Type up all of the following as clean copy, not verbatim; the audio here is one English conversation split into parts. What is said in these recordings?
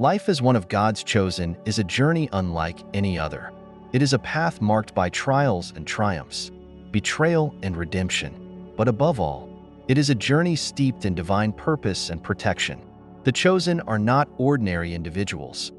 Life as one of God's chosen is a journey unlike any other. It is a path marked by trials and triumphs, betrayal and redemption. But above all, it is a journey steeped in divine purpose and protection. The chosen are not ordinary individuals.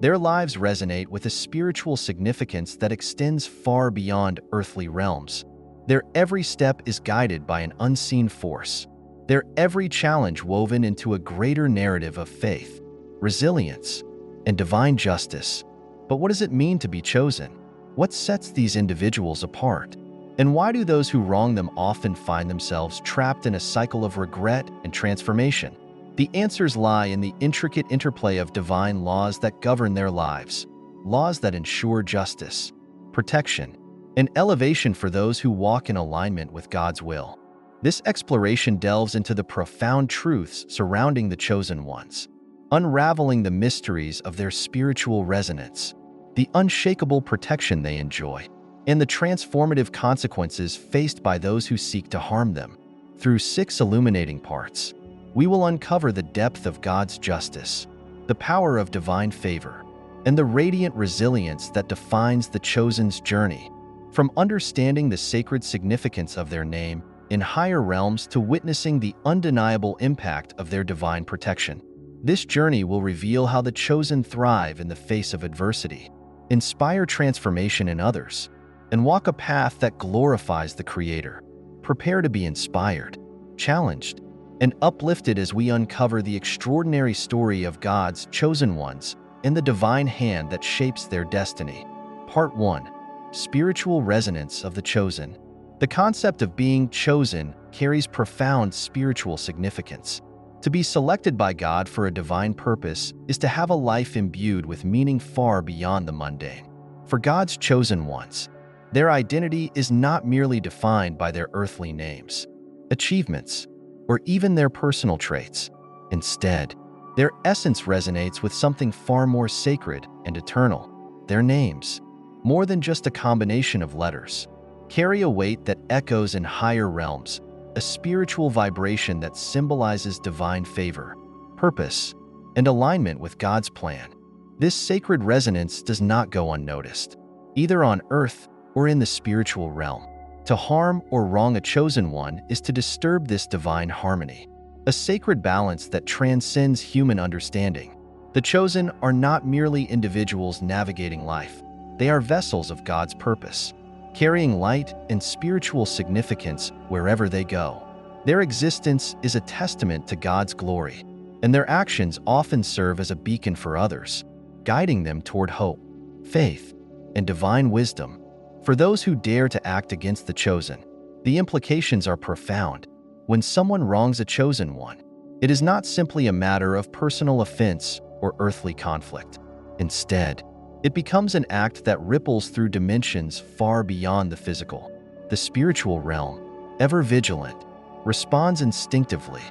Their lives resonate with a spiritual significance that extends far beyond earthly realms. Their every step is guided by an unseen force, their every challenge woven into a greater narrative of faith, resilience, and divine justice. But what does it mean to be chosen? What sets these individuals apart? And why do those who wrong them often find themselves trapped in a cycle of regret and transformation? The answers lie in the intricate interplay of divine laws that govern their lives, laws that ensure justice, protection, and elevation for those who walk in alignment with God's will. This exploration delves into the profound truths surrounding the chosen ones, unraveling the mysteries of their spiritual resonance, the unshakable protection they enjoy, and the transformative consequences faced by those who seek to harm them. Through 6 illuminating parts, we will uncover the depth of God's justice, the power of divine favor, and the radiant resilience that defines the chosen's journey. From understanding the sacred significance of their name in higher realms to witnessing the undeniable impact of their divine protection, this journey will reveal how the chosen thrive in the face of adversity, inspire transformation in others, and walk a path that glorifies the Creator. Prepare to be inspired, challenged, and uplifted as we uncover the extraordinary story of God's chosen ones and the divine hand that shapes their destiny. Part 1. Spiritual resonance of the chosen. The concept of being chosen carries profound spiritual significance. To be selected by God for a divine purpose is to have a life imbued with meaning far beyond the mundane. For God's chosen ones, their identity is not merely defined by their earthly names, achievements, or even their personal traits. Instead, their essence resonates with something far more sacred and eternal. Their names, more than just a combination of letters, carry a weight that echoes in higher realms, a spiritual vibration that symbolizes divine favor, purpose, and alignment with God's plan. This sacred resonance does not go unnoticed, either on earth or in the spiritual realm. To harm or wrong a chosen one is to disturb this divine harmony, a sacred balance that transcends human understanding. The chosen are not merely individuals navigating life. They are vessels of God's purpose, carrying light and spiritual significance wherever they go. Their existence is a testament to God's glory, and their actions often serve as a beacon for others, guiding them toward hope, faith, and divine wisdom. For those who dare to act against the chosen, the implications are profound. When someone wrongs a chosen one, it is not simply a matter of personal offense or earthly conflict. Instead, it becomes an act that ripples through dimensions far beyond the physical. The spiritual realm, ever vigilant, responds instinctively.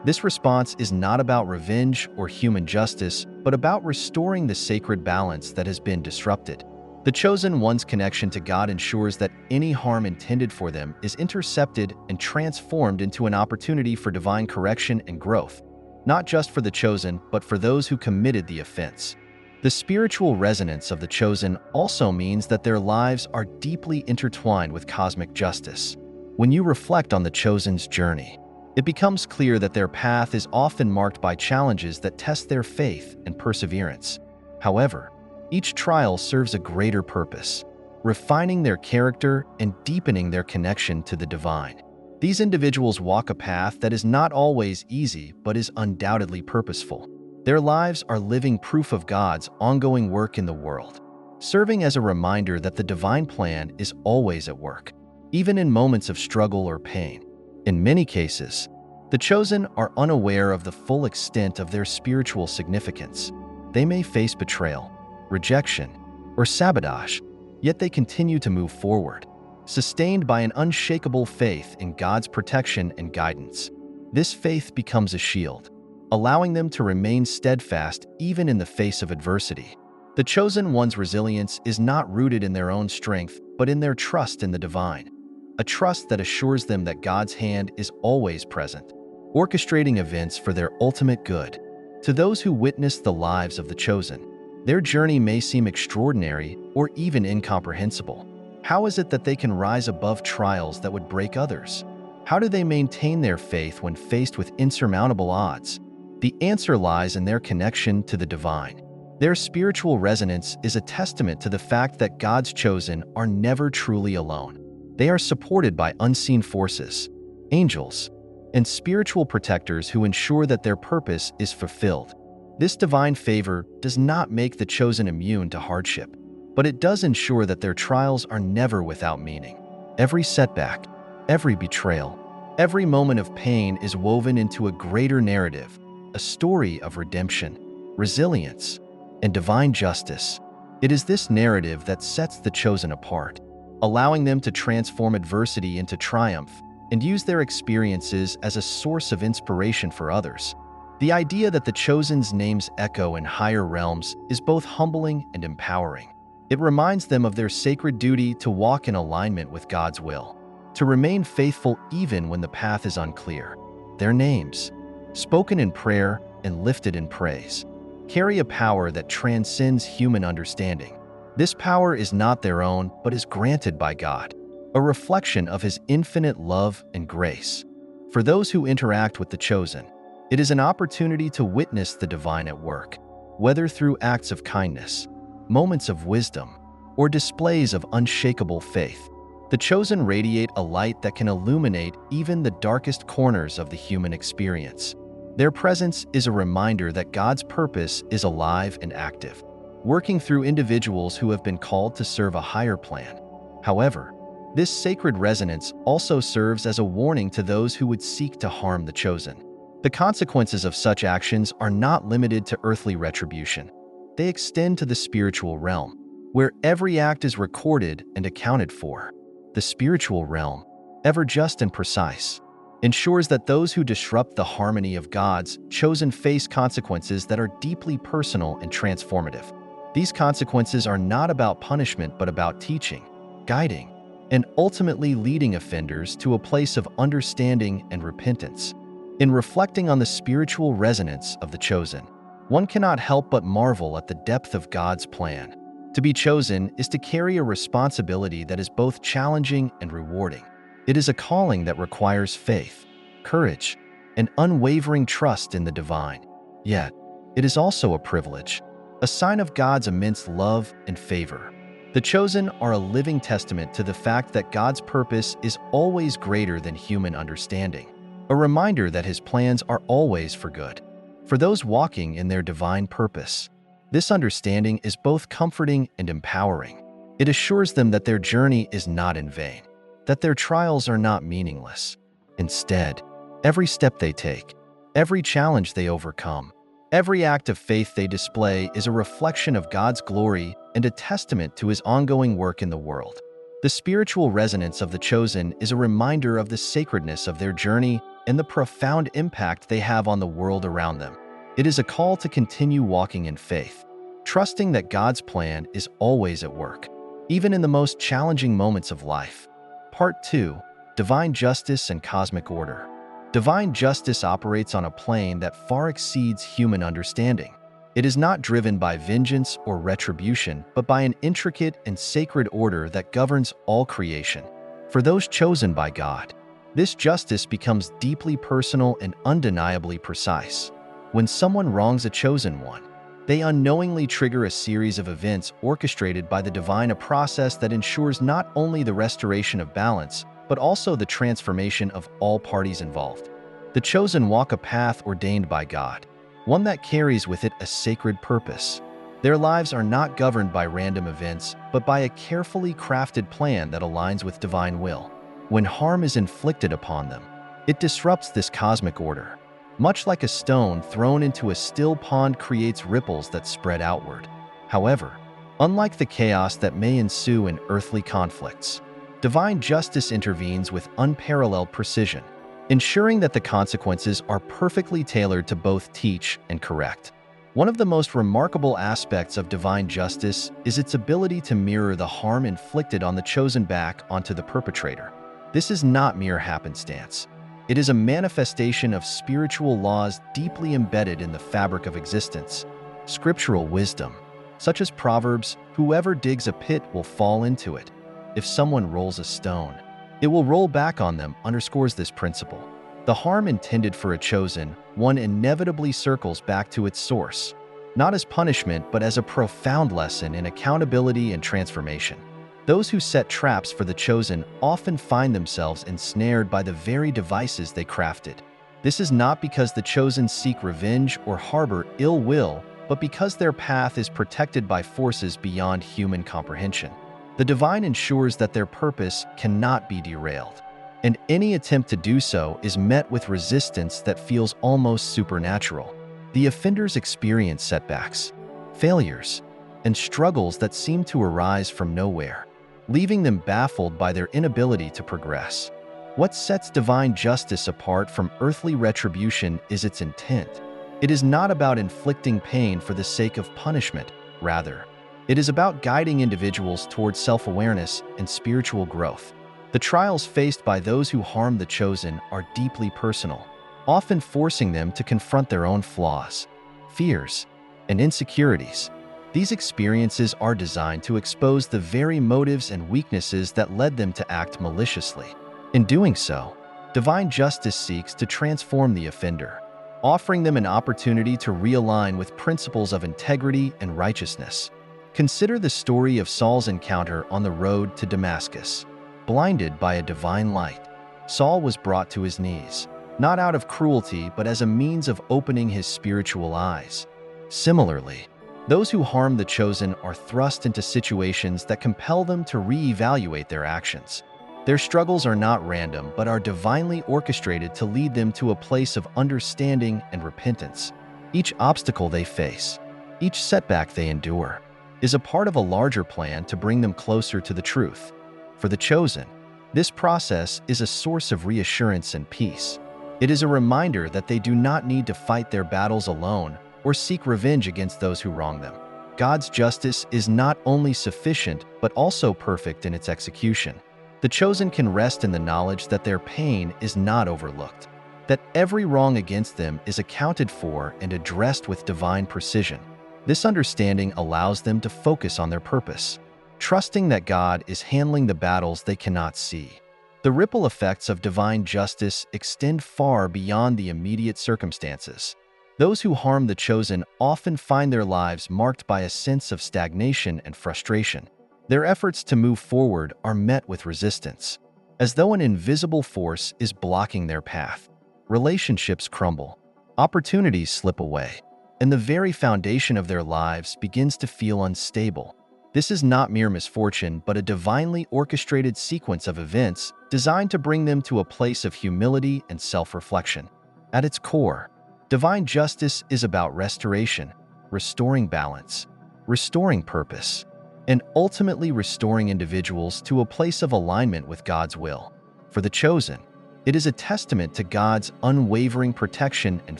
This response is not about revenge or human justice, but about restoring the sacred balance that has been disrupted. The chosen one's connection to God ensures that any harm intended for them is intercepted and transformed into an opportunity for divine correction and growth, not just for the chosen, but for those who committed the offense. The spiritual resonance of the chosen also means that their lives are deeply intertwined with cosmic justice. When you reflect on the chosen's journey, it becomes clear that their path is often marked by challenges that test their faith and perseverance. However, each trial serves a greater purpose, refining their character and deepening their connection to the divine. These individuals walk a path that is not always easy, but is undoubtedly purposeful. Their lives are living proof of God's ongoing work in the world, serving as a reminder that the divine plan is always at work, even in moments of struggle or pain. In many cases, the chosen are unaware of the full extent of their spiritual significance. They may face betrayal, rejection, or sabotage, yet they continue to move forward, sustained by an unshakable faith in God's protection and guidance. This faith becomes a shield, allowing them to remain steadfast even in the face of adversity. The chosen one's resilience is not rooted in their own strength, but in their trust in the divine, a trust that assures them that God's hand is always present, orchestrating events for their ultimate good. To those who witness the lives of the chosen, their journey may seem extraordinary or even incomprehensible. How is it that they can rise above trials that would break others? How do they maintain their faith when faced with insurmountable odds? The answer lies in their connection to the divine. Their spiritual resonance is a testament to the fact that God's chosen are never truly alone. They are supported by unseen forces, angels, and spiritual protectors who ensure that their purpose is fulfilled. This divine favor does not make the chosen immune to hardship, but it does ensure that their trials are never without meaning. Every setback, every betrayal, every moment of pain is woven into a greater narrative, a story of redemption, resilience, and divine justice. It is this narrative that sets the chosen apart, allowing them to transform adversity into triumph and use their experiences as a source of inspiration for others. The idea that the chosen's names echo in higher realms is both humbling and empowering. It reminds them of their sacred duty to walk in alignment with God's will, to remain faithful even when the path is unclear. Their names, spoken in prayer and lifted in praise, carry a power that transcends human understanding. This power is not their own, but is granted by God, a reflection of His infinite love and grace. For those who interact with the chosen, it is an opportunity to witness the divine at work, whether through acts of kindness, moments of wisdom, or displays of unshakable faith. The chosen radiate a light that can illuminate even the darkest corners of the human experience. Their presence is a reminder that God's purpose is alive and active, working through individuals who have been called to serve a higher plan. However, this sacred resonance also serves as a warning to those who would seek to harm the chosen. The consequences of such actions are not limited to earthly retribution. They extend to the spiritual realm, where every act is recorded and accounted for. The spiritual realm, ever just and precise, ensures that those who disrupt the harmony of God's chosen face consequences that are deeply personal and transformative. These consequences are not about punishment but about teaching, guiding, and ultimately leading offenders to a place of understanding and repentance. In reflecting on the spiritual resonance of the chosen, one cannot help but marvel at the depth of God's plan. To be chosen is to carry a responsibility that is both challenging and rewarding. It is a calling that requires faith, courage, and unwavering trust in the divine. Yet, it is also a privilege, a sign of God's immense love and favor. The chosen are a living testament to the fact that God's purpose is always greater than human understanding, a reminder that His plans are always for good, for those walking in their divine purpose. This understanding is both comforting and empowering. It assures them that their journey is not in vain, that their trials are not meaningless. Instead, every step they take, every challenge they overcome, every act of faith they display is a reflection of God's glory and a testament to His ongoing work in the world. The spiritual resonance of the chosen is a reminder of the sacredness of their journey and the profound impact they have on the world around them. It is a call to continue walking in faith, trusting that God's plan is always at work, even in the most challenging moments of life. Part 2. Divine Justice and Cosmic Order. Divine justice operates on a plane that far exceeds human understanding. It is not driven by vengeance or retribution, but by an intricate and sacred order that governs all creation. For those chosen by God, this justice becomes deeply personal and undeniably precise. When someone wrongs a chosen one, they unknowingly trigger a series of events orchestrated by the divine, a process that ensures not only the restoration of balance, but also the transformation of all parties involved. The chosen walk a path ordained by God, one that carries with it a sacred purpose. Their lives are not governed by random events, but by a carefully crafted plan that aligns with divine will. When harm is inflicted upon them, it disrupts this cosmic order. Much like a stone thrown into a still pond creates ripples that spread outward. However, unlike the chaos that may ensue in earthly conflicts, divine justice intervenes with unparalleled precision, ensuring that the consequences are perfectly tailored to both teach and correct. One of the most remarkable aspects of divine justice is its ability to mirror the harm inflicted on the chosen back onto the perpetrator. This is not mere happenstance. It is a manifestation of spiritual laws deeply embedded in the fabric of existence. Scriptural wisdom, such as Proverbs, "Whoever digs a pit will fall into it. If someone rolls a stone, it will roll back on them," underscores this principle. The harm intended for a chosen one inevitably circles back to its source, not as punishment but as a profound lesson in accountability and transformation. Those who set traps for the chosen often find themselves ensnared by the very devices they crafted. This is not because the chosen seek revenge or harbor ill will, but because their path is protected by forces beyond human comprehension. The divine ensures that their purpose cannot be derailed, and any attempt to do so is met with resistance that feels almost supernatural. The offenders experience setbacks, failures, and struggles that seem to arise from nowhere, leaving them baffled by their inability to progress. What sets divine justice apart from earthly retribution is its intent. It is not about inflicting pain for the sake of punishment. Rather, it is about guiding individuals towards self-awareness and spiritual growth. The trials faced by those who harm the chosen are deeply personal, often forcing them to confront their own flaws, fears, and insecurities. These experiences are designed to expose the very motives and weaknesses that led them to act maliciously. In doing so, divine justice seeks to transform the offender, offering them an opportunity to realign with principles of integrity and righteousness. Consider the story of Saul's encounter on the road to Damascus. Blinded by a divine light, Saul was brought to his knees, not out of cruelty but as a means of opening his spiritual eyes. Similarly, those who harm the chosen are thrust into situations that compel them to reevaluate their actions. Their struggles are not random but are divinely orchestrated to lead them to a place of understanding and repentance. Each obstacle they face, each setback they endure, is a part of a larger plan to bring them closer to the truth. For the chosen, this process is a source of reassurance and peace. It is a reminder that they do not need to fight their battles alone or seek revenge against those who wrong them. God's justice is not only sufficient but also perfect in its execution. The chosen can rest in the knowledge that their pain is not overlooked, that every wrong against them is accounted for and addressed with divine precision. This understanding allows them to focus on their purpose, trusting that God is handling the battles they cannot see. The ripple effects of divine justice extend far beyond the immediate circumstances. Those who harm the chosen often find their lives marked by a sense of stagnation and frustration. Their efforts to move forward are met with resistance, as though an invisible force is blocking their path. Relationships crumble, opportunities slip away, and the very foundation of their lives begins to feel unstable. This is not mere misfortune, but a divinely orchestrated sequence of events designed to bring them to a place of humility and self-reflection. At its core, divine justice is about restoration, restoring balance, restoring purpose, and ultimately restoring individuals to a place of alignment with God's will. For the chosen, it is a testament to God's unwavering protection and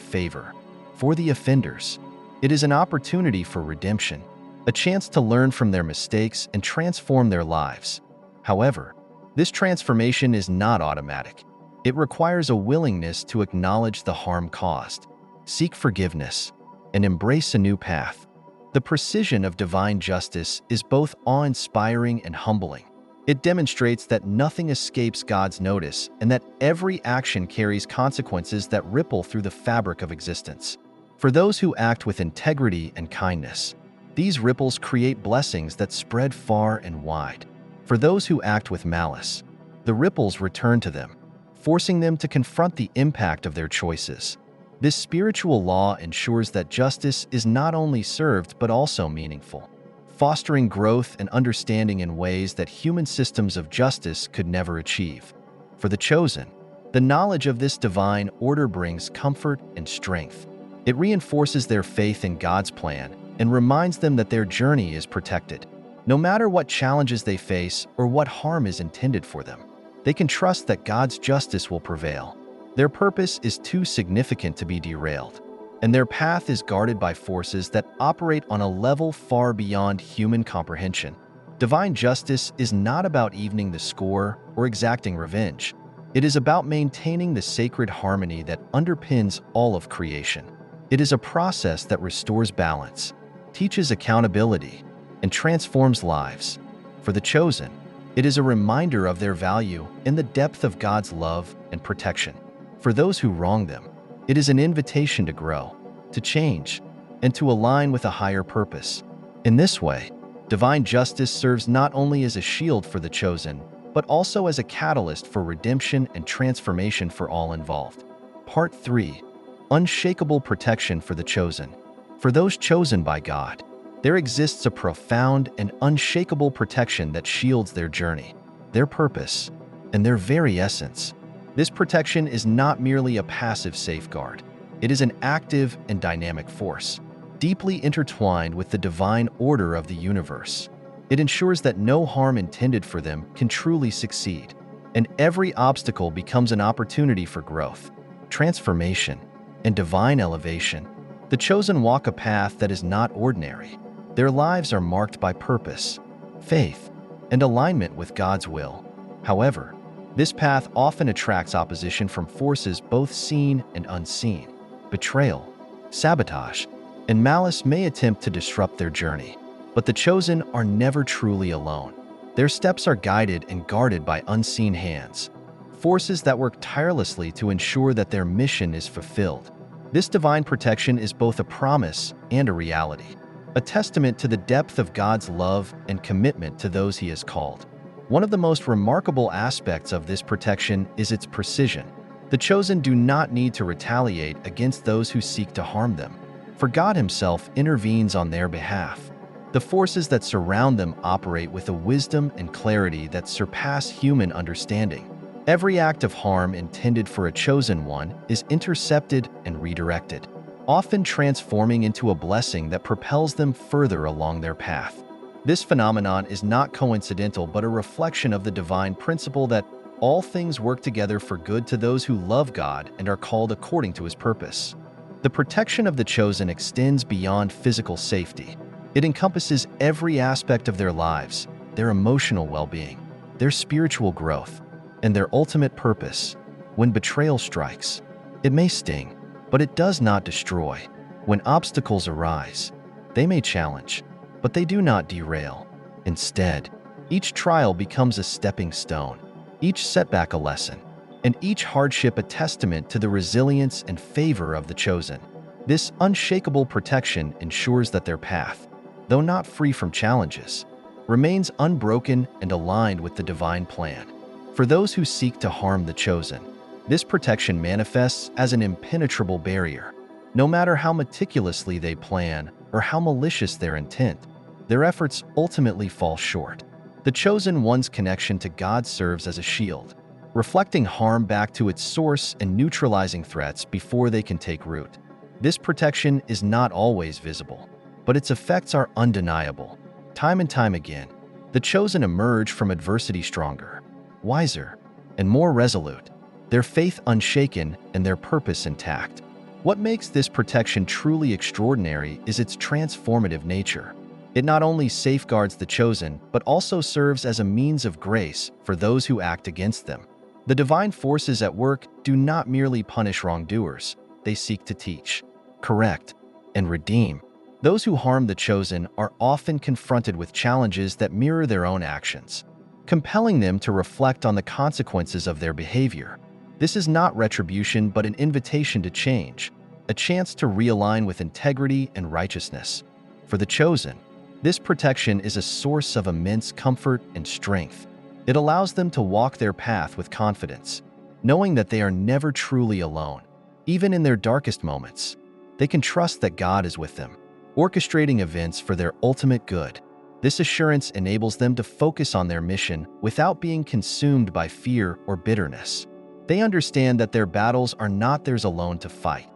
favor. For the offenders, it is an opportunity for redemption, a chance to learn from their mistakes and transform their lives. However, this transformation is not automatic. It requires a willingness to acknowledge the harm caused, seek forgiveness, and embrace a new path. The precision of divine justice is both awe-inspiring and humbling. It demonstrates that nothing escapes God's notice and that every action carries consequences that ripple through the fabric of existence. For those who act with integrity and kindness, these ripples create blessings that spread far and wide. For those who act with malice, the ripples return to them, forcing them to confront the impact of their choices. This spiritual law ensures that justice is not only served but also meaningful, fostering growth and understanding in ways that human systems of justice could never achieve. For the chosen, the knowledge of this divine order brings comfort and strength. It reinforces their faith in God's plan and reminds them that their journey is protected. No matter what challenges they face or what harm is intended for them, they can trust that God's justice will prevail. Their purpose is too significant to be derailed, and their path is guarded by forces that operate on a level far beyond human comprehension. Divine justice is not about evening the score or exacting revenge. It is about maintaining the sacred harmony that underpins all of creation. It is a process that restores balance, teaches accountability, and transforms lives. For the chosen, it is a reminder of their value and the depth of God's love and protection. For those who wrong them, it is an invitation to grow, to change, and to align with a higher purpose. In this way, divine justice serves not only as a shield for the chosen, but also as a catalyst for redemption and transformation for all involved. Part 3. Unshakable protection for the chosen. For those chosen by God, there exists a profound and unshakable protection that shields their journey, their purpose, and their very essence. This protection is not merely a passive safeguard. It is an active and dynamic force, deeply intertwined with the divine order of the universe. It ensures that no harm intended for them can truly succeed, and every obstacle becomes an opportunity for growth, transformation, and divine elevation. The chosen walk a path that is not ordinary. Their lives are marked by purpose, faith, and alignment with God's will. However, this path often attracts opposition from forces both seen and unseen. Betrayal, sabotage, and malice may attempt to disrupt their journey. But the chosen are never truly alone. Their steps are guided and guarded by unseen hands, forces that work tirelessly to ensure that their mission is fulfilled. This divine protection is both a promise and a reality, a testament to the depth of God's love and commitment to those He has called. One of the most remarkable aspects of this protection is its precision. The chosen do not need to retaliate against those who seek to harm them, for God Himself intervenes on their behalf. The forces that surround them operate with a wisdom and clarity that surpass human understanding. Every act of harm intended for a chosen one is intercepted and redirected, often transforming into a blessing that propels them further along their path. This phenomenon is not coincidental but a reflection of the divine principle that all things work together for good to those who love God and are called according to His purpose. The protection of the chosen extends beyond physical safety. It encompasses every aspect of their lives, their emotional well-being, their spiritual growth, and their ultimate purpose. When betrayal strikes, it may sting, but it does not destroy. When obstacles arise, they may challenge, but they do not derail. Instead, each trial becomes a stepping stone, each setback a lesson, and each hardship a testament to the resilience and favor of the chosen. This unshakable protection ensures that their path, though not free from challenges, remains unbroken and aligned with the divine plan. For those who seek to harm the chosen, this protection manifests as an impenetrable barrier. No matter how meticulously they plan or how malicious their intent, their efforts ultimately fall short. The chosen one's connection to God serves as a shield, reflecting harm back to its source and neutralizing threats before they can take root. This protection is not always visible, but its effects are undeniable. Time and time again, the chosen emerge from adversity stronger, wiser, and more resolute, their faith unshaken and their purpose intact. What makes this protection truly extraordinary is its transformative nature. It not only safeguards the chosen, but also serves as a means of grace for those who act against them. The divine forces at work do not merely punish wrongdoers, they seek to teach, correct, and redeem. Those who harm the chosen are often confronted with challenges that mirror their own actions, compelling them to reflect on the consequences of their behavior. This is not retribution but an invitation to change, a chance to realign with integrity and righteousness. For the chosen, this protection is a source of immense comfort and strength. It allows them to walk their path with confidence, knowing that they are never truly alone. Even in their darkest moments, they can trust that God is with them, orchestrating events for their ultimate good. This assurance enables them to focus on their mission without being consumed by fear or bitterness. They understand that their battles are not theirs alone to fight.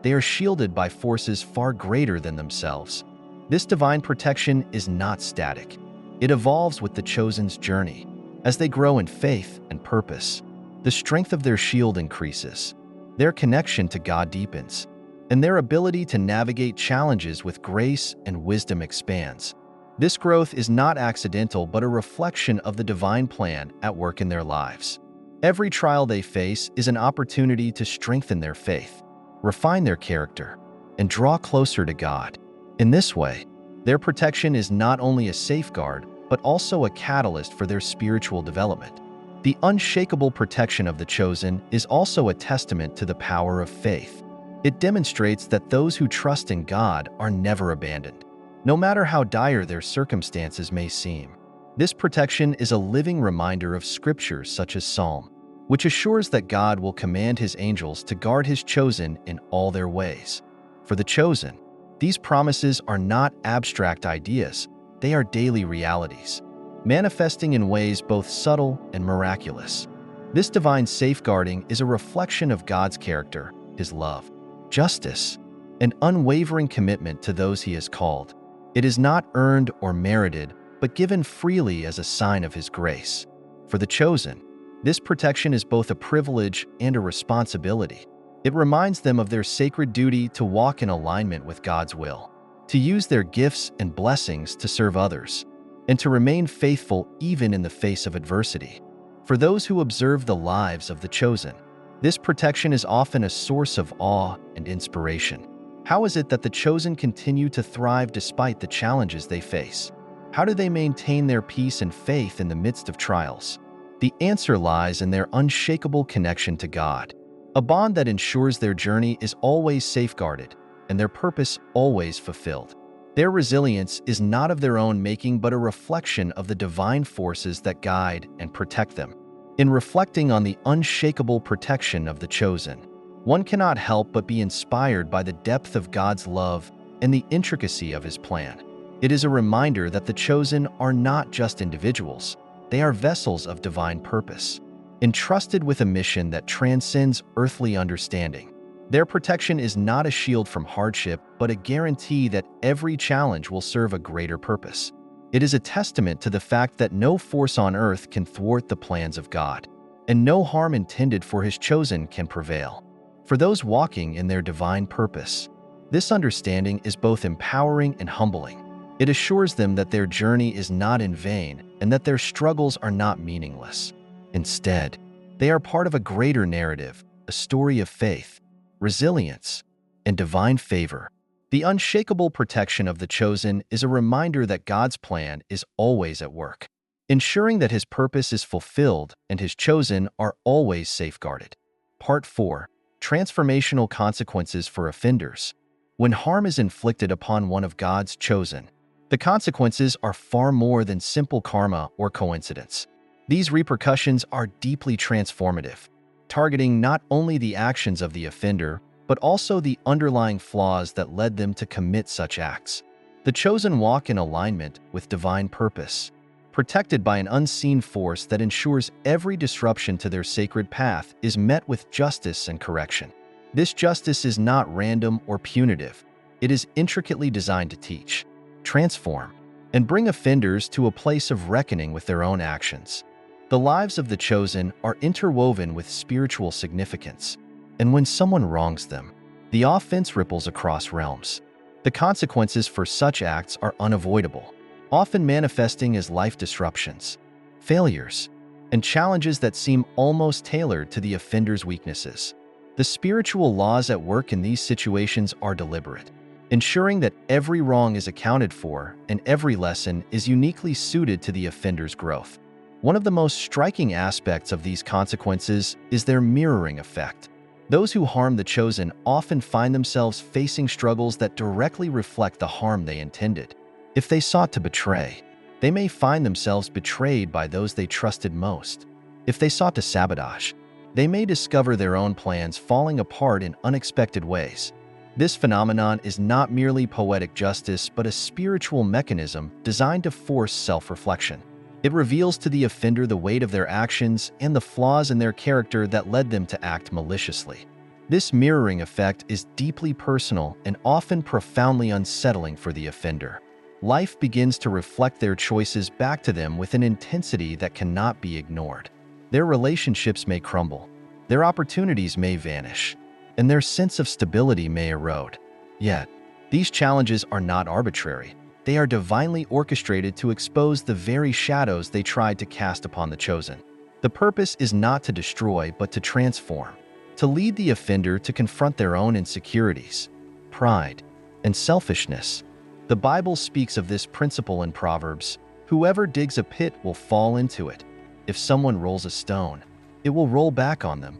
They are shielded by forces far greater than themselves. This divine protection is not static. It evolves with the chosen's journey. As they grow in faith and purpose, the strength of their shield increases, their connection to God deepens, and their ability to navigate challenges with grace and wisdom expands. This growth is not accidental but a reflection of the divine plan at work in their lives. Every trial they face is an opportunity to strengthen their faith, refine their character, and draw closer to God. In this way, their protection is not only a safeguard, but also a catalyst for their spiritual development. The unshakable protection of the chosen is also a testament to the power of faith. It demonstrates that those who trust in God are never abandoned, no matter how dire their circumstances may seem. This protection is a living reminder of scriptures such as Psalm, which assures that God will command his angels to guard his chosen in all their ways. For the chosen, these promises are not abstract ideas, they are daily realities, manifesting in ways both subtle and miraculous. This divine safeguarding is a reflection of God's character, his love, justice, and unwavering commitment to those he has called. It is not earned or merited, but given freely as a sign of his grace. For the chosen, this protection is both a privilege and a responsibility. It reminds them of their sacred duty to walk in alignment with God's will, to use their gifts and blessings to serve others, and to remain faithful even in the face of adversity. For those who observe the lives of the chosen, this protection is often a source of awe and inspiration. How is it that the chosen continue to thrive despite the challenges they face? How do they maintain their peace and faith in the midst of trials? The answer lies in their unshakable connection to God, a bond that ensures their journey is always safeguarded and their purpose always fulfilled. Their resilience is not of their own making but a reflection of the divine forces that guide and protect them. In reflecting on the unshakable protection of the chosen, one cannot help but be inspired by the depth of God's love and the intricacy of his plan. It is a reminder that the chosen are not just individuals, they are vessels of divine purpose, entrusted with a mission that transcends earthly understanding. Their protection is not a shield from hardship, but a guarantee that every challenge will serve a greater purpose. It is a testament to the fact that no force on earth can thwart the plans of God, and no harm intended for his chosen can prevail. For those walking in their divine purpose, this understanding is both empowering and humbling. It assures them that their journey is not in vain and that their struggles are not meaningless. Instead, they are part of a greater narrative, a story of faith, resilience, and divine favor. The unshakable protection of the chosen is a reminder that God's plan is always at work, ensuring that his purpose is fulfilled and his chosen are always safeguarded. Part 4. Transformational consequences for offenders. When harm is inflicted upon one of God's chosen, the consequences are far more than simple karma or coincidence. These repercussions are deeply transformative, targeting not only the actions of the offender, but also the underlying flaws that led them to commit such acts. The chosen walk in alignment with divine purpose, protected by an unseen force that ensures every disruption to their sacred path is met with justice and correction. This justice is not random or punitive. It is intricately designed to teach, transform, and bring offenders to a place of reckoning with their own actions. The lives of the chosen are interwoven with spiritual significance, and when someone wrongs them, the offense ripples across realms. The consequences for such acts are unavoidable, often manifesting as life disruptions, failures, and challenges that seem almost tailored to the offender's weaknesses. The spiritual laws at work in these situations are deliberate, ensuring that every wrong is accounted for and every lesson is uniquely suited to the offender's growth. One of the most striking aspects of these consequences is their mirroring effect. Those who harm the chosen often find themselves facing struggles that directly reflect the harm they intended. If they sought to betray, they may find themselves betrayed by those they trusted most. If they sought to sabotage, they may discover their own plans falling apart in unexpected ways. This phenomenon is not merely poetic justice, but a spiritual mechanism designed to force self-reflection. It reveals to the offender the weight of their actions and the flaws in their character that led them to act maliciously. This mirroring effect is deeply personal and often profoundly unsettling for the offender. Life begins to reflect their choices back to them with an intensity that cannot be ignored. Their relationships may crumble, their opportunities may vanish, and their sense of stability may erode. Yet, these challenges are not arbitrary. They are divinely orchestrated to expose the very shadows they tried to cast upon the chosen. The purpose is not to destroy but to transform, to lead the offender to confront their own insecurities, pride, and selfishness. The Bible speaks of this principle in Proverbs: "Whoever digs a pit will fall into it. If someone rolls a stone, it will roll back on them."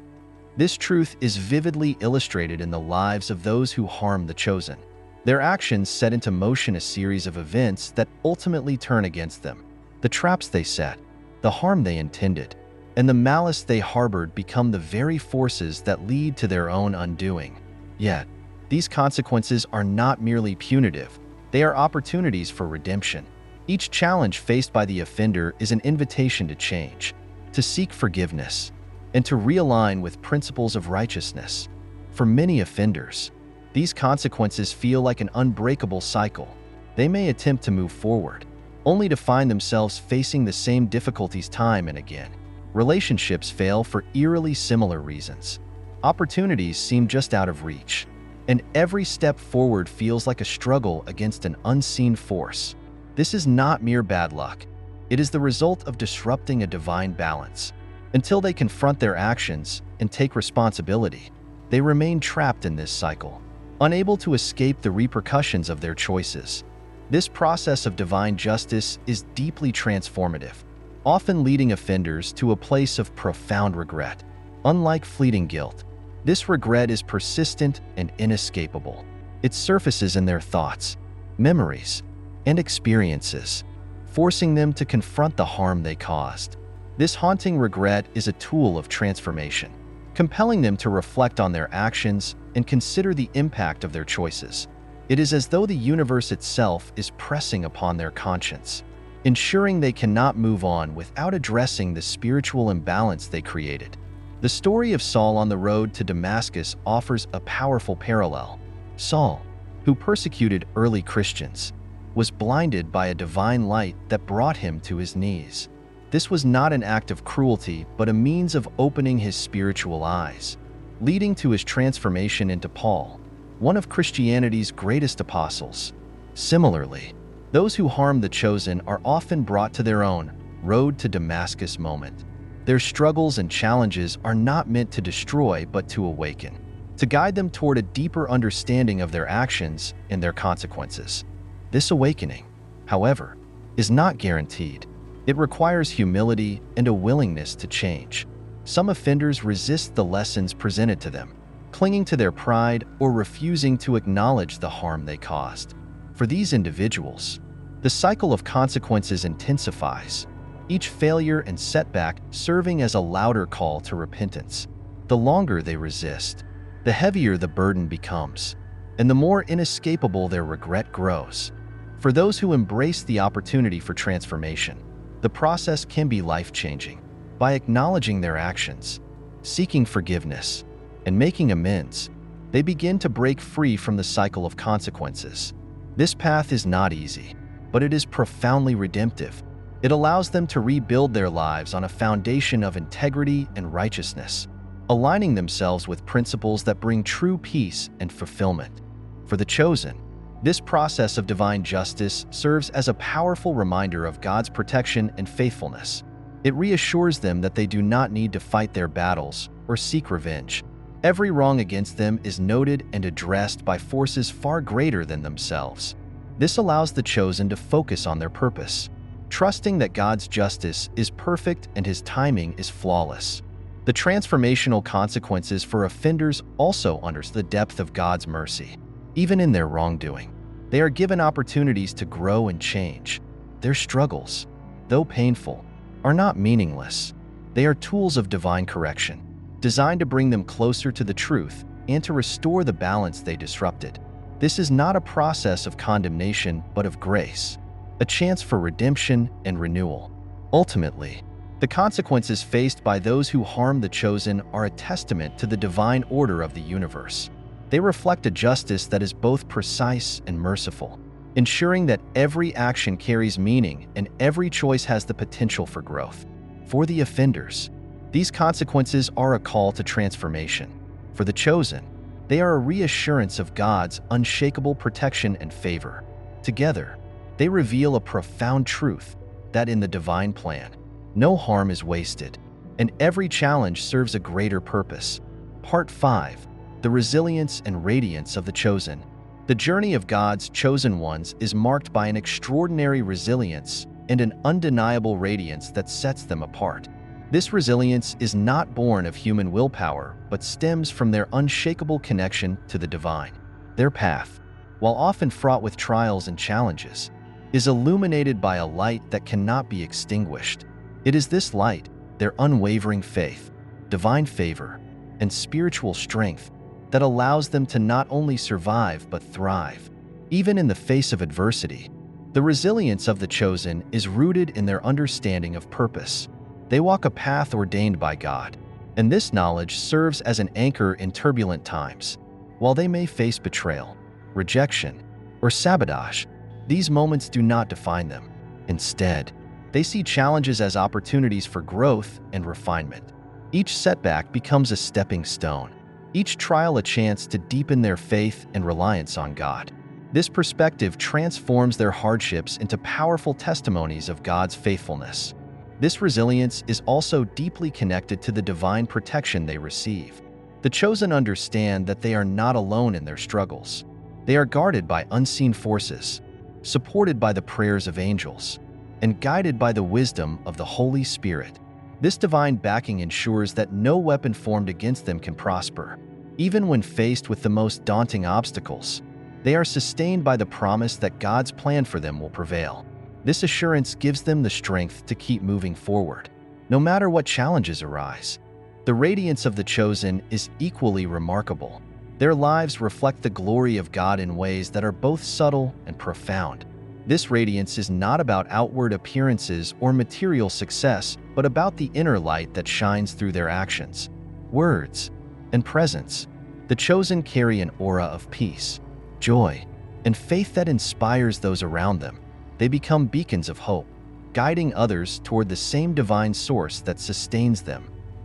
This truth is vividly illustrated in the lives of those who harm the chosen. Their actions set into motion a series of events that ultimately turn against them. The traps they set, the harm they intended, and the malice they harbored become the very forces that lead to their own undoing. Yet, these consequences are not merely punitive, they are opportunities for redemption. Each challenge faced by the offender is an invitation to change, to seek forgiveness, and to realign with principles of righteousness. For many offenders, these consequences feel like an unbreakable cycle. They may attempt to move forward, only to find themselves facing the same difficulties time and again. Relationships fail for eerily similar reasons. Opportunities seem just out of reach, and every step forward feels like a struggle against an unseen force. This is not mere bad luck. It is the result of disrupting a divine balance. Until they confront their actions and take responsibility, they remain trapped in this cycle, unable to escape the repercussions of their choices. This process of divine justice is deeply transformative, often leading offenders to a place of profound regret. Unlike fleeting guilt, this regret is persistent and inescapable. It surfaces in their thoughts, memories, and experiences, forcing them to confront the harm they caused. This haunting regret is a tool of transformation, compelling them to reflect on their actions and consider the impact of their choices. It is as though the universe itself is pressing upon their conscience, ensuring they cannot move on without addressing the spiritual imbalance they created. The story of Saul on the road to Damascus offers a powerful parallel. Saul, who persecuted early Christians, was blinded by a divine light that brought him to his knees. This was not an act of cruelty, but a means of opening his spiritual eyes, leading to his transformation into Paul, one of Christianity's greatest apostles. Similarly, those who harm the chosen are often brought to their own road to Damascus moment. Their struggles and challenges are not meant to destroy, but to awaken, to guide them toward a deeper understanding of their actions and their consequences. This awakening, however, is not guaranteed. It requires humility and a willingness to change. Some offenders resist the lessons presented to them, clinging to their pride or refusing to acknowledge the harm they caused. For these individuals, the cycle of consequences intensifies, each failure and setback serving as a louder call to repentance. The longer they resist, the heavier the burden becomes, and the more inescapable their regret grows. For those who embrace the opportunity for transformation, the process can be life-changing. By acknowledging their actions, seeking forgiveness, and making amends, they begin to break free from the cycle of consequences. This path is not easy, but it is profoundly redemptive. It allows them to rebuild their lives on a foundation of integrity and righteousness, aligning themselves with principles that bring true peace and fulfillment. For the chosen, this process of divine justice serves as a powerful reminder of God's protection and faithfulness. It reassures them that they do not need to fight their battles or seek revenge. Every wrong against them is noted and addressed by forces far greater than themselves. This allows the chosen to focus on their purpose, trusting that God's justice is perfect and His timing is flawless. The transformational consequences for offenders also underscore the depth of God's mercy. Even in their wrongdoing, they are given opportunities to grow and change. Their struggles, though painful, are not meaningless. They are tools of divine correction, designed to bring them closer to the truth and to restore the balance they disrupted. This is not a process of condemnation, but of grace, a chance for redemption and renewal. Ultimately, the consequences faced by those who harm the chosen are a testament to the divine order of the universe. They reflect a justice that is both precise and merciful, ensuring that every action carries meaning and every choice has the potential for growth. For the offenders, these consequences are a call to transformation. For the chosen, they are a reassurance of God's unshakable protection and favor. Together, they reveal a profound truth that in the divine plan, no harm is wasted. and every challenge serves a greater purpose. Part 5. The resilience and radiance of the chosen. The journey of God's chosen ones is marked by an extraordinary resilience and an undeniable radiance that sets them apart. This resilience is not born of human willpower, but stems from their unshakable connection to the divine. Their path, while often fraught with trials and challenges, is illuminated by a light that cannot be extinguished. It is this light, their unwavering faith, divine favor, and spiritual strength, that allows them to not only survive but thrive. Even in the face of adversity, the resilience of the chosen is rooted in their understanding of purpose. They walk a path ordained by God, and this knowledge serves as an anchor in turbulent times. While they may face betrayal, rejection, or sabotage, these moments do not define them. Instead, they see challenges as opportunities for growth and refinement. Each setback becomes a stepping stone, each trial a chance to deepen their faith and reliance on God. This perspective transforms their hardships into powerful testimonies of God's faithfulness. This resilience is also deeply connected to the divine protection they receive. The chosen understand that they are not alone in their struggles. They are guarded by unseen forces, supported by the prayers of angels, and guided by the wisdom of the Holy Spirit. This divine backing ensures that no weapon formed against them can prosper. Even when faced with the most daunting obstacles, they are sustained by the promise that God's plan for them will prevail. This assurance gives them the strength to keep moving forward, no matter what challenges arise. The radiance of the chosen is equally remarkable. Their lives reflect the glory of God in ways that are both subtle and profound. This radiance is not about outward appearances or material success, but about the inner light that shines through their actions, words, and presence. The chosen carry an aura of peace, joy, and faith that inspires those around them. They become beacons of hope, guiding others toward the same divine source that sustains them.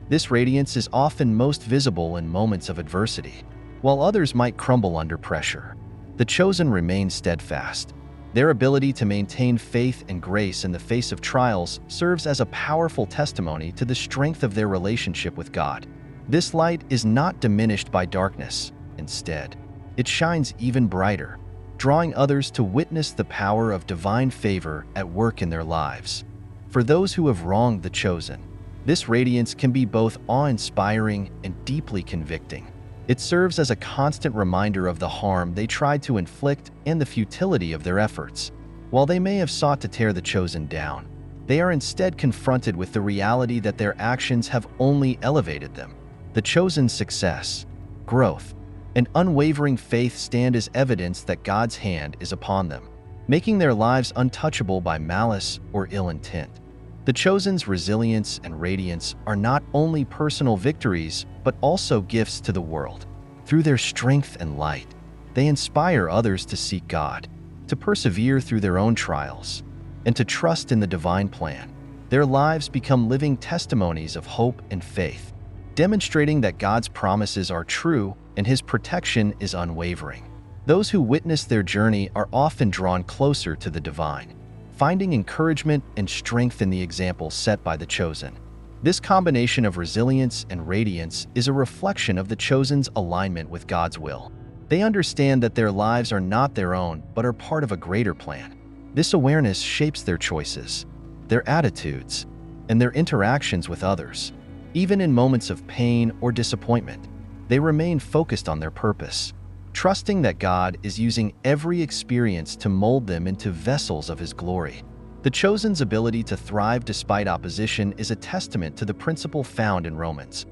This radiance is often most visible in moments of adversity. While others might crumble under pressure, the chosen remain steadfast. Their ability to maintain faith and grace in the face of trials serves as a powerful testimony to the strength of their relationship with God. This light is not diminished by darkness. Instead, it shines even brighter, drawing others to witness the power of divine favor at work in their lives. For those who have wronged the chosen, this radiance can be both awe-inspiring and deeply convicting. It serves as a constant reminder of the harm they tried to inflict and the futility of their efforts. While they may have sought to tear the chosen down, they are instead confronted with the reality that their actions have only elevated them. The chosen's success, growth, and unwavering faith stand as evidence that God's hand is upon them, making their lives untouchable by malice or ill intent. The chosen's resilience and radiance are not only personal victories, but also gifts to the world. Through their strength and light, they inspire others to seek God, to persevere through their own trials, and to trust in the divine plan. Their lives become living testimonies of hope and faith, demonstrating that God's promises are true and His protection is unwavering. Those who witness their journey are often drawn closer to the divine, finding encouragement and strength in the example set by the chosen. This combination of resilience and radiance is a reflection of the chosen's alignment with God's will. They understand that their lives are not their own, but are part of a greater plan. This awareness shapes their choices, their attitudes, and their interactions with others. Even in moments of pain or disappointment, they remain focused on their purpose, trusting that God is using every experience to mold them into vessels of His glory. The chosen's ability to thrive despite opposition is a testament to the principle found in Romans.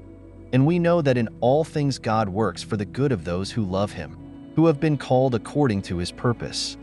And we know that in all things God works for the good of those who love Him, who have been called according to His purpose.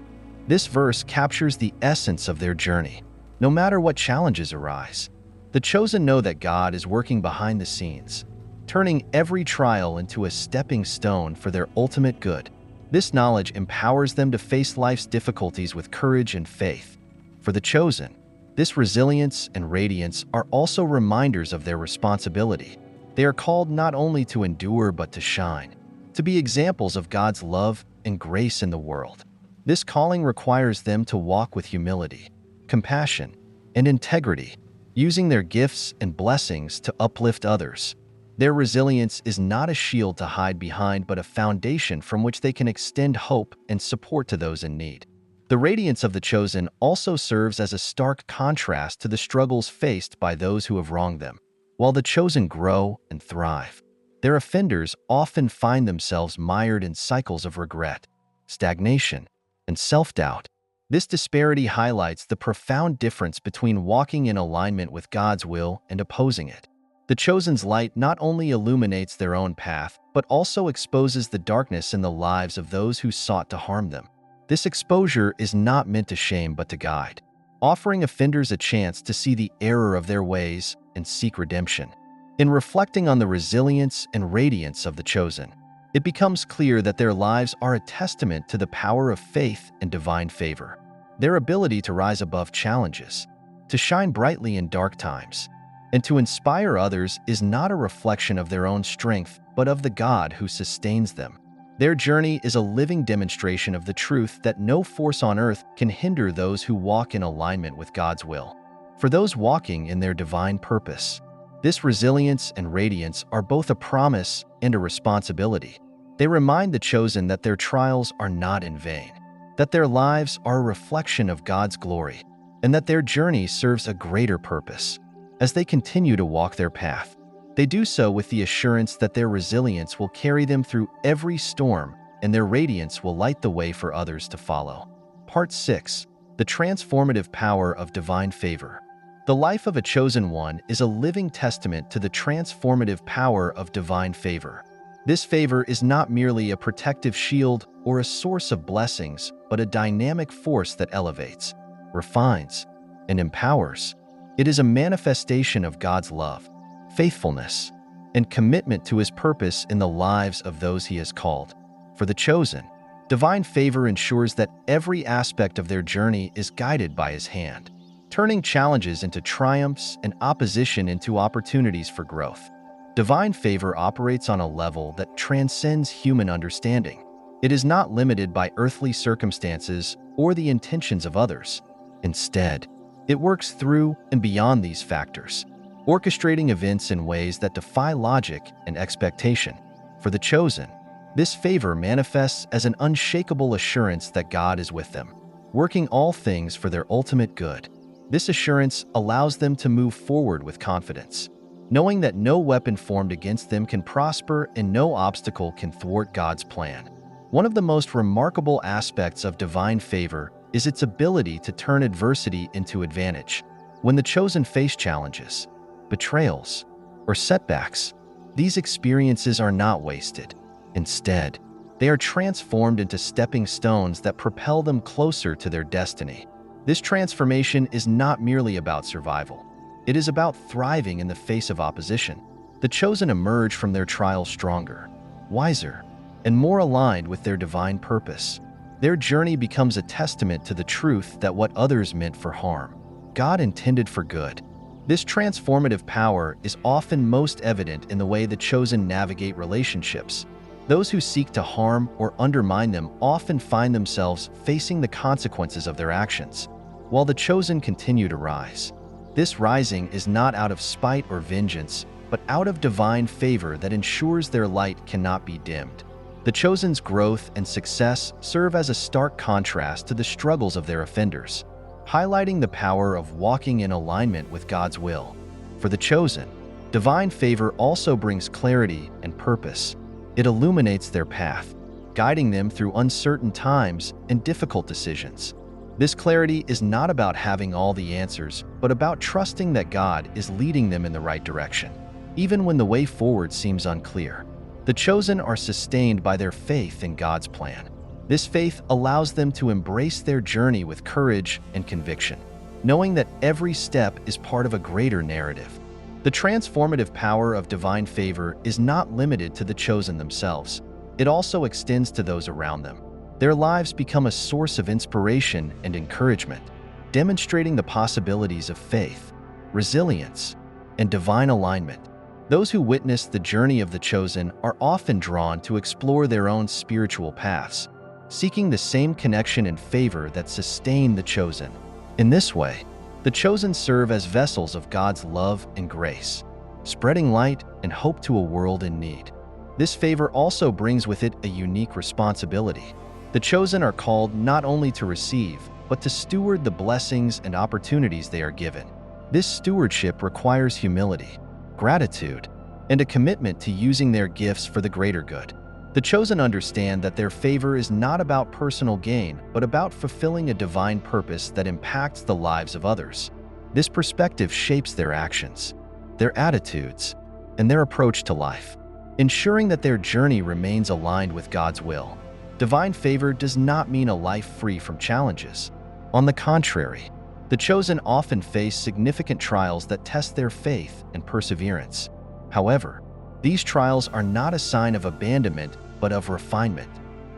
This verse captures the essence of their journey. No matter what challenges arise, the chosen know that God is working behind the scenes, turning every trial into a stepping stone for their ultimate good. This knowledge empowers them to face life's difficulties with courage and faith. For the chosen, this resilience and radiance are also reminders of their responsibility. They are called not only to endure but to shine, to be examples of God's love and grace in the world. This calling requires them to walk with humility, compassion, and integrity, using their gifts and blessings to uplift others. Their resilience is not a shield to hide behind, but a foundation from which they can extend hope and support to those in need. The radiance of the chosen also serves as a stark contrast to the struggles faced by those who have wronged them. While the chosen grow and thrive, their offenders often find themselves mired in cycles of regret, stagnation, and self-doubt. This disparity highlights the profound difference between walking in alignment with God's will and opposing it. The chosen's light not only illuminates their own path, but also exposes the darkness in the lives of those who sought to harm them. This exposure is not meant to shame but to guide, offering offenders a chance to see the error of their ways and seek redemption. In reflecting on the resilience and radiance of the chosen, it becomes clear that their lives are a testament to the power of faith and divine favor. Their ability to rise above challenges, to shine brightly in dark times, and to inspire others is not a reflection of their own strength, but of the God who sustains them. Their journey is a living demonstration of the truth that no force on earth can hinder those who walk in alignment with God's will. For those walking in their divine purpose, this resilience and radiance are both a promise and a responsibility. They remind the chosen that their trials are not in vain, that their lives are a reflection of God's glory, and that their journey serves a greater purpose. As they continue to walk their path, they do so with the assurance that their resilience will carry them through every storm and their radiance will light the way for others to follow. Part 6. The transformative power of divine favor. The life of a chosen one is a living testament to the transformative power of divine favor. This favor is not merely a protective shield or a source of blessings, but a dynamic force that elevates, refines, and empowers. It is a manifestation of God's love, faithfulness, and commitment to His purpose in the lives of those He has called. For the chosen, divine favor ensures that every aspect of their journey is guided by His hand, turning challenges into triumphs and opposition into opportunities for growth. Divine favor operates on a level that transcends human understanding. It is not limited by earthly circumstances or the intentions of others. Instead, it works through and beyond these factors, orchestrating events in ways that defy logic and expectation. For the chosen, this favor manifests as an unshakable assurance that God is with them, working all things for their ultimate good. This assurance allows them to move forward with confidence, knowing that no weapon formed against them can prosper and no obstacle can thwart God's plan. One of the most remarkable aspects of divine favor is its ability to turn adversity into advantage. When the chosen face challenges, betrayals, or setbacks, these experiences are not wasted. Instead, they are transformed into stepping stones that propel them closer to their destiny. This transformation is not merely about survival. It is about thriving in the face of opposition. The chosen emerge from their trials stronger, wiser, and more aligned with their divine purpose. Their journey becomes a testament to the truth that what others meant for harm, God intended for good. This transformative power is often most evident in the way the chosen navigate relationships. Those who seek to harm or undermine them often find themselves facing the consequences of their actions, while the chosen continue to rise. This rising is not out of spite or vengeance, but out of divine favor that ensures their light cannot be dimmed. The chosen's growth and success serve as a stark contrast to the struggles of their offenders, highlighting the power of walking in alignment with God's will. For the chosen, divine favor also brings clarity and purpose. It illuminates their path, guiding them through uncertain times and difficult decisions. This clarity is not about having all the answers, but about trusting that God is leading them in the right direction, even when the way forward seems unclear. The chosen are sustained by their faith in God's plan. This faith allows them to embrace their journey with courage and conviction, knowing that every step is part of a greater narrative. The transformative power of divine favor is not limited to the chosen themselves. It also extends to those around them. Their lives become a source of inspiration and encouragement, demonstrating the possibilities of faith, resilience, and divine alignment. Those who witness the journey of the chosen are often drawn to explore their own spiritual paths, seeking the same connection and favor that sustain the chosen. In this way, The chosen serve as vessels of God's love and grace, spreading light and hope to a world in need. This favor also brings with it a unique responsibility. The chosen are called not only to receive, but to steward the blessings and opportunities they are given. This stewardship requires humility, gratitude, and a commitment to using their gifts for the greater good. The chosen understand that their favor is not about personal gain, but about fulfilling a divine purpose that impacts the lives of others. This perspective shapes their actions, their attitudes, and their approach to life, ensuring that their journey remains aligned with God's will. Divine favor does not mean a life free from challenges. On the contrary, the chosen often face significant trials that test their faith and perseverance. However, these trials are not a sign of abandonment, but of refinement.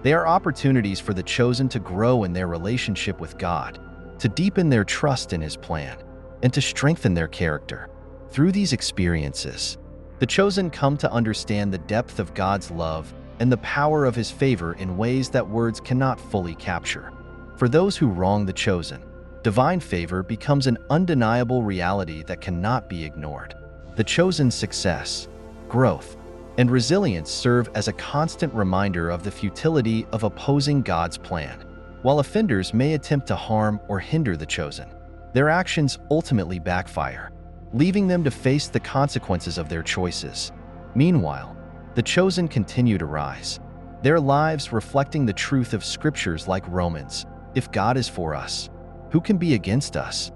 They are opportunities for the chosen to grow in their relationship with God, to deepen their trust in His plan, and to strengthen their character. Through these experiences, the chosen come to understand the depth of God's love and the power of His favor in ways that words cannot fully capture. For those who wrong the chosen, divine favor becomes an undeniable reality that cannot be ignored. The chosen's success, growth, and resilience serve as a constant reminder of the futility of opposing God's plan. While offenders may attempt to harm or hinder the chosen, their actions ultimately backfire, leaving them to face the consequences of their choices. Meanwhile, the chosen continue to rise, their lives reflecting the truth of scriptures like Romans, "If God is for us, who can be against us?"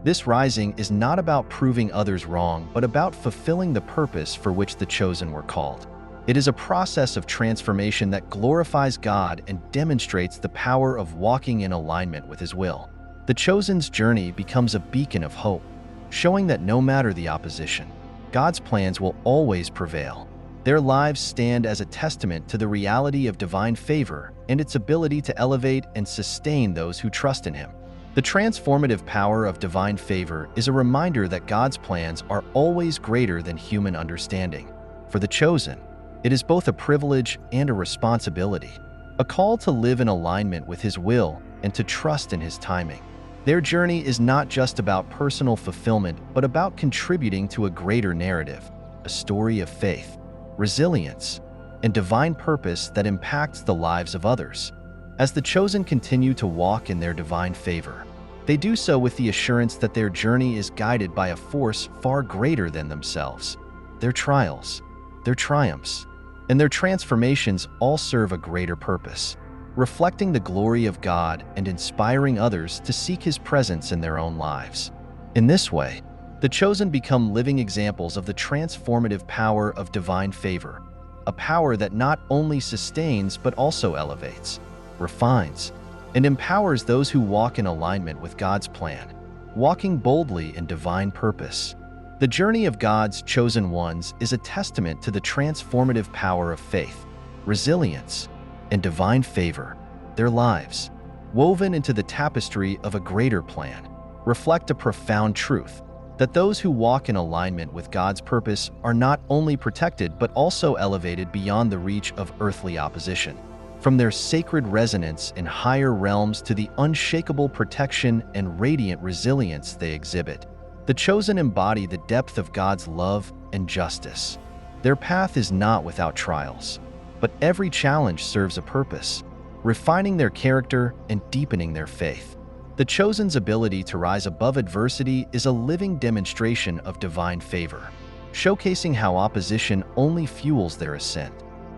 This rising is not about proving others wrong, but about fulfilling the purpose for which the chosen were called. It is a process of transformation that glorifies God and demonstrates the power of walking in alignment with His will. The chosen's journey becomes a beacon of hope, showing that no matter the opposition, God's plans will always prevail. Their lives stand as a testament to the reality of divine favor and its ability to elevate and sustain those who trust in Him. The transformative power of divine favor is a reminder that God's plans are always greater than human understanding. For the chosen, it is both a privilege and a responsibility, a call to live in alignment with His will and to trust in His timing. Their journey is not just about personal fulfillment, but about contributing to a greater narrative, a story of faith, resilience, and divine purpose that impacts the lives of others. As the chosen continue to walk in their divine favor, they do so with the assurance that their journey is guided by a force far greater than themselves. Their trials, their triumphs, and their transformations all serve a greater purpose, reflecting the glory of God and inspiring others to seek His presence in their own lives. In this way, the chosen become living examples of the transformative power of divine favor, a power that not only sustains but also elevates, refines, and empowers those who walk in alignment with God's plan, walking boldly in divine purpose. The journey of God's chosen ones is a testament to the transformative power of faith, resilience, and divine favor. Their lives, woven into the tapestry of a greater plan, reflect a profound truth that those who walk in alignment with God's purpose are not only protected but also elevated beyond the reach of earthly opposition. From their sacred resonance in higher realms to the unshakable protection and radiant resilience they exhibit, the chosen embody the depth of God's love and justice. Their path is not without trials, but every challenge serves a purpose, refining their character and deepening their faith. The chosen's ability to rise above adversity is a living demonstration of divine favor, showcasing how opposition only fuels their ascent.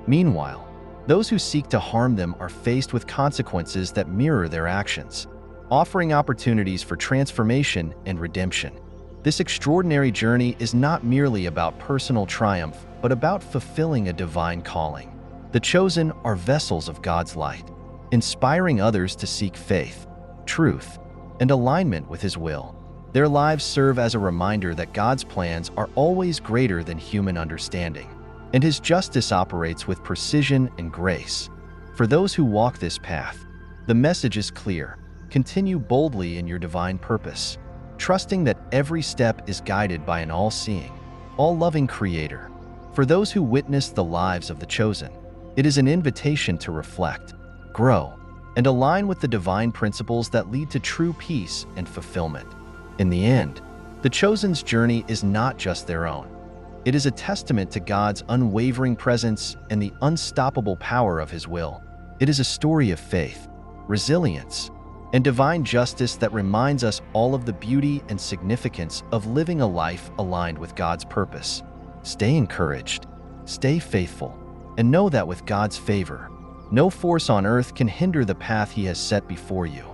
Meanwhile, those who seek to harm them are faced with consequences that mirror their actions, offering opportunities for transformation and redemption. This extraordinary journey is not merely about personal triumph, but about fulfilling a divine calling. The chosen are vessels of God's light, inspiring others to seek faith, truth, and alignment with His will. Their lives serve as a reminder that God's plans are always greater than human understanding, and His justice operates with precision and grace. For those who walk this path, the message is clear: continue boldly in your divine purpose, trusting that every step is guided by an all-seeing, all-loving Creator. For those who witness the lives of the chosen, it is an invitation to reflect, grow, and align with the divine principles that lead to true peace and fulfillment. In the end, the chosen's journey is not just their own. It is a testament to God's unwavering presence and the unstoppable power of His will. It is a story of faith, resilience, and divine justice that reminds us all of the beauty and significance of living a life aligned with God's purpose. Stay encouraged, stay faithful, and know that with God's favor, no force on earth can hinder the path He has set before you.